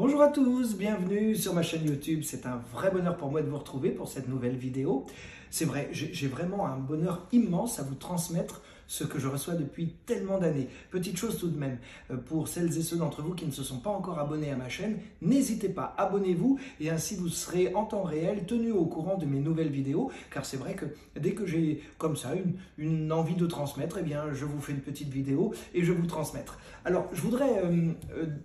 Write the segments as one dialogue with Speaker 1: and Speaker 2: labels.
Speaker 1: Bonjour à tous, bienvenue sur ma chaîne YouTube. C'est un vrai bonheur pour moi de vous retrouver pour cette nouvelle vidéo. C'est vrai, j'ai vraiment un bonheur immense à vous transmettre ce que je reçois depuis tellement d'années. Petite chose tout de même, pour celles et ceux d'entre vous qui ne se sont pas encore abonnés à ma chaîne, n'hésitez pas, abonnez-vous et ainsi vous serez en temps réel tenu au courant de mes nouvelles vidéos, car c'est vrai que dès que j'ai comme ça une envie de transmettre, eh bien je vous fais une petite vidéo et je vous transmettre. Alors je voudrais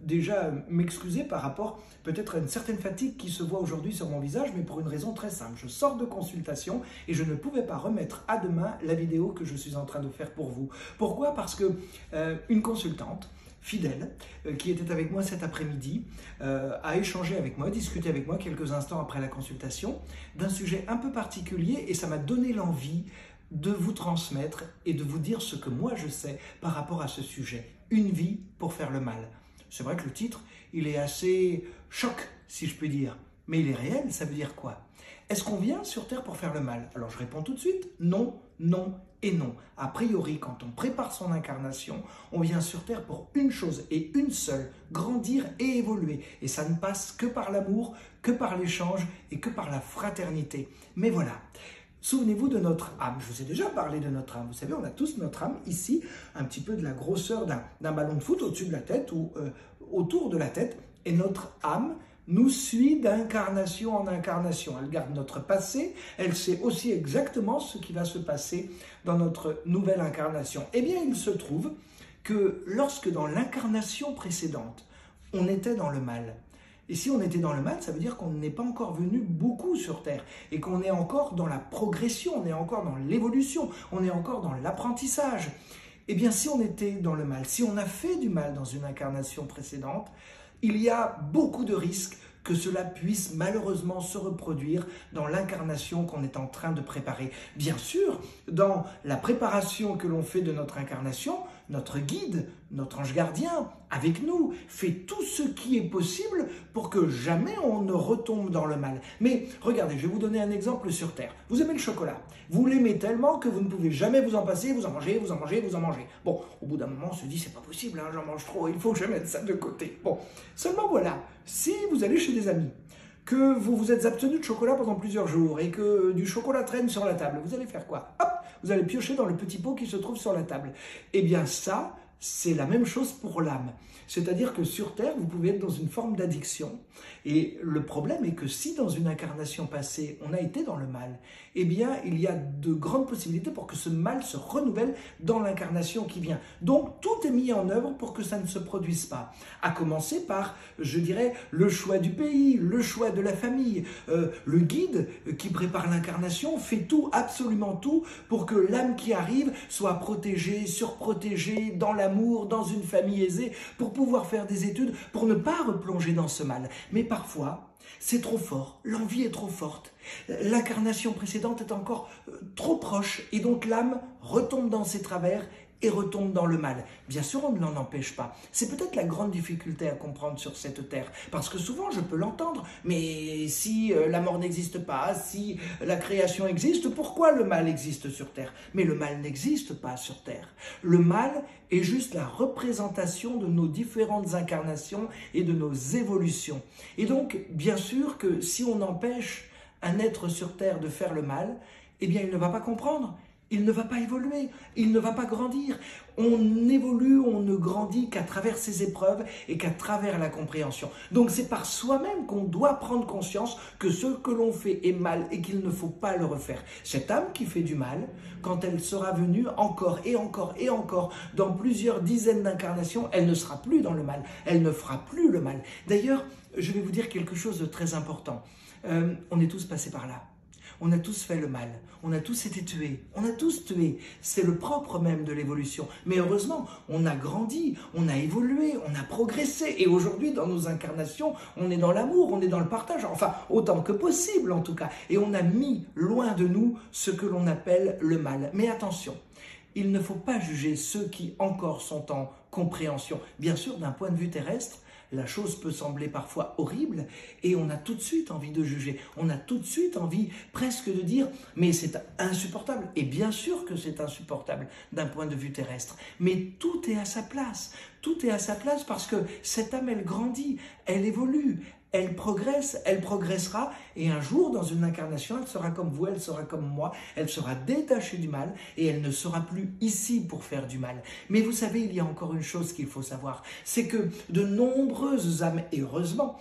Speaker 1: déjà m'excuser par rapport peut-être à une certaine fatigue qui se voit aujourd'hui sur mon visage, mais pour une raison très simple. Je sors de consultation et je ne pouvais pas remettre à demain la vidéo que je suis en train de faire pour vous. Pourquoi? Parce que une consultante fidèle qui était avec moi cet après-midi a échangé avec moi, discuté avec moi quelques instants après la consultation d'un sujet un peu particulier et ça m'a donné l'envie de vous transmettre et de vous dire ce que moi je sais par rapport à ce sujet. Une vie pour faire le mal. C'est vrai que le titre, il est assez choc, si je puis dire. Mais il est réel, ça veut dire quoi? Est-ce qu'on vient sur Terre pour faire le mal? Alors je réponds tout de suite, non, non et non. A priori, quand on prépare son incarnation, on vient sur Terre pour une chose et une seule, grandir et évoluer. Et ça ne passe que par l'amour, que par l'échange et que par la fraternité. Mais voilà. Souvenez-vous de notre âme. Je vous ai déjà parlé de notre âme. Vous savez, on a tous notre âme ici, un petit peu de la grosseur d'un ballon de foot au-dessus de la tête ou autour de la tête. Et notre âme nous suit d'incarnation en incarnation. Elle garde notre passé, elle sait aussi exactement ce qui va se passer dans notre nouvelle incarnation. Eh bien, il se trouve que lorsque dans l'incarnation précédente, on était dans le mal, et si on était dans le mal, ça veut dire qu'on n'est pas encore venu beaucoup sur Terre et qu'on est encore dans la progression, on est encore dans l'évolution, on est encore dans l'apprentissage. Eh bien, si on était dans le mal, si on a fait du mal dans une incarnation précédente, il y a beaucoup de risques que cela puisse malheureusement se reproduire dans l'incarnation qu'on est en train de préparer. Bien sûr, dans la préparation que l'on fait de notre incarnation, notre guide, notre ange gardien, avec nous, fait tout ce qui est possible pour que jamais on ne retombe dans le mal. Mais regardez, je vais vous donner un exemple sur Terre. Vous aimez le chocolat. Vous l'aimez tellement que vous ne pouvez jamais vous en passer, vous en mangez, vous en mangez, vous en mangez. Bon, au bout d'un moment, on se dit, c'est pas possible, hein, j'en mange trop, il faut que je mette ça de côté. Bon, seulement voilà, si vous allez chez des amis, que vous vous êtes abstenu de chocolat pendant plusieurs jours et que du chocolat traîne sur la table, vous allez faire quoi? Hop, vous allez piocher dans le petit pot qui se trouve sur la table. Eh bien ça, c'est la même chose pour l'âme. C'est-à-dire que sur Terre, vous pouvez être dans une forme d'addiction. Et le problème est que si dans une incarnation passée, on a été dans le mal, eh bien, il y a de grandes possibilités pour que ce mal se renouvelle dans l'incarnation qui vient. Donc, tout est mis en œuvre pour que ça ne se produise pas. À commencer par, je dirais, le choix du pays, le choix de la famille. Le guide qui prépare l'incarnation fait tout, absolument tout, pour que l'âme qui arrive soit protégée, surprotégée, dans l'amour, dans une famille aisée, pour pouvoir faire des études, pour ne pas replonger dans ce mal. Mais parfois, c'est trop fort, l'envie est trop forte, l'incarnation précédente est encore trop proche, et donc l'âme retombe dans ses travers et retombe dans le mal. Bien sûr, on ne l'en empêche pas. C'est peut-être la grande difficulté à comprendre sur cette terre, parce que souvent, je peux l'entendre, mais si la mort n'existe pas, si la création existe, pourquoi le mal existe sur terre? Mais le mal n'existe pas sur terre. Le mal est juste la représentation de nos différentes incarnations et de nos évolutions. Et donc, bien sûr que si on empêche un être sur terre de faire le mal, eh bien, il ne va pas comprendre. Il ne va pas évoluer, il ne va pas grandir. On évolue, on ne grandit qu'à travers ces épreuves et qu'à travers la compréhension. Donc c'est par soi-même qu'on doit prendre conscience que ce que l'on fait est mal et qu'il ne faut pas le refaire. Cette âme qui fait du mal, quand elle sera venue encore et encore et encore dans plusieurs dizaines d'incarnations, elle ne sera plus dans le mal, elle ne fera plus le mal. D'ailleurs, je vais vous dire quelque chose de très important. On est tous passés par là. On a tous fait le mal, on a tous été tués, on a tous tué. C'est le propre même de l'évolution. Mais heureusement, on a grandi, on a évolué, on a progressé. Et aujourd'hui, dans nos incarnations, on est dans l'amour, on est dans le partage. Enfin, autant que possible en tout cas. Et on a mis loin de nous ce que l'on appelle le mal. Mais attention, il ne faut pas juger ceux qui encore sont en compréhension. Bien sûr, d'un point de vue terrestre, la chose peut sembler parfois horrible et on a tout de suite envie de juger. On a tout de suite envie presque de dire « mais c'est insupportable ». Et bien sûr que c'est insupportable d'un point de vue terrestre. Mais tout est à sa place. tout est à sa place parce que cette âme, elle grandit, elle évolue, elle progresse, elle progressera et un jour, dans une incarnation, elle sera comme vous, elle sera comme moi, elle sera détachée du mal et elle ne sera plus ici pour faire du mal. Mais vous savez, il y a encore une chose qu'il faut savoir, c'est que de nombreuses âmes, et heureusement,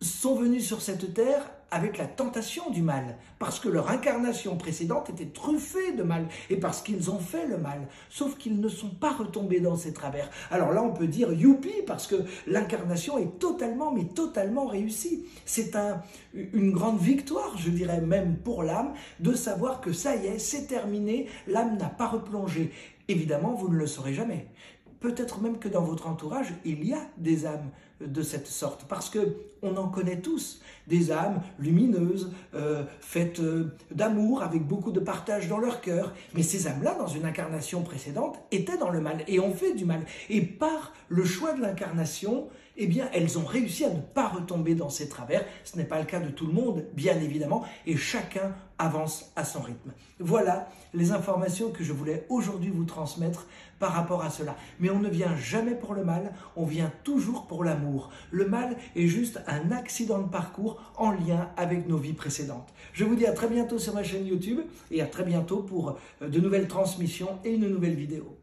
Speaker 1: sont venues sur cette terre avec la tentation du mal, parce que leur incarnation précédente était truffée de mal, et parce qu'ils ont fait le mal, sauf qu'ils ne sont pas retombés dans ces travers. Alors là, on peut dire youpi, parce que l'incarnation est totalement, mais totalement réussie. C'est une grande victoire, je dirais même pour l'âme, de savoir que ça y est, c'est terminé, l'âme n'a pas replongé. Évidemment, vous ne le saurez jamais. Peut-être même que dans votre entourage, il y a des âmes de cette sorte, parce que on en connaît tous, des âmes lumineuses, faites d'amour, avec beaucoup de partage dans leur cœur. Mais ces âmes-là, dans une incarnation précédente, étaient dans le mal et ont fait du mal. Et par le choix de l'incarnation, eh bien, elles ont réussi à ne pas retomber dans ces travers. Ce n'est pas le cas de tout le monde, bien évidemment, et chacun avance à son rythme. Voilà les informations que je voulais aujourd'hui vous transmettre par rapport à cela. Mais on ne vient jamais pour le mal, on vient toujours pour l'amour. Le mal est juste un accident de parcours en lien avec nos vies précédentes. Je vous dis à très bientôt sur ma chaîne YouTube et à très bientôt pour de nouvelles transmissions et une nouvelle vidéo.